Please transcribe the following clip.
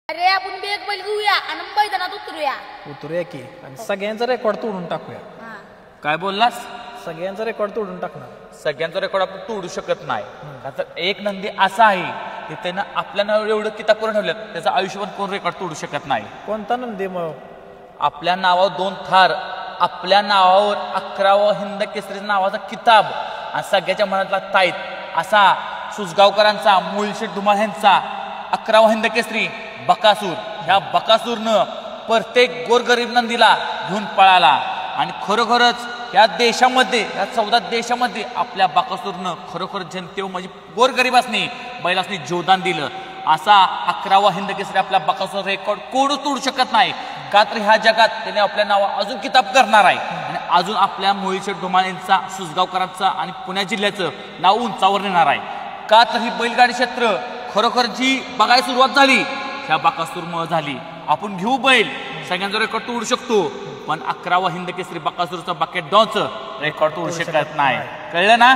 अरे आपण बेग बैल घेऊया आणि मैदानात उतरूया की आणि सगळ्यांचा रेकॉर्ड तोडून टाकूया. काय बोललास? सगळ्यांचा रेकॉर्ड तोडून टाकणार. सगळ्यांचा रेकॉर्ड आपण तोडू शकत नाही. का तर एक नंदी असा आहे की त्यानं आपल्या नावावर एवढं किताब करून ठेवलं त्याचं आयुष्यभर कोण रेकॉर्ड तोडू शकत नाही. कोणता नंदी मग? आपल्या नावावर 2 थार, आपल्या नावावर 11वा हिंद केसरी नावाचा किताब आणि सगळ्याच्या मनातला ताईत असा सुसगावकरांचा मुळशेठ धुमाळ यांचा 11वा हिंद केसरी बकासूर. ह्या बकासूरनं प्रत्येक गोरगरीब नंदीला घेऊन पळाला आणि खरोखरच या देशामध्ये या 14 देशामध्ये आपल्या बकासूरनं खरोखर जनतेवर म्हणजे गोरगरीबासनी बैलासनी जीवदान दिलं. असा 11वा हिंद केसरी आपला बकासूर रेकॉर्ड कोणच तोडू शकत नाही. का तर ह्या जगात त्याने आपल्या नावावर अजून किताब करणार आहे आणि अजून आपल्या मुळशेठ धुमाळ यांचा सुसगावकरांचा आणि पुणे जिल्ह्याचं नाव उंचावर नेणार आहे. का तर ही बैलगाडी क्षेत्र खरोखर जी बघायला सुरुवात झाली ह्या बकासूरमुळे झाली. आपण घेऊ बैल सगळ्यांचा रेकॉर्ड तोडू शकतो पण 11वा हिंद केसरी बकासूरचा बकेट डॉनचं रेकॉर्ड तोडू शकत नाही. कळलं ना?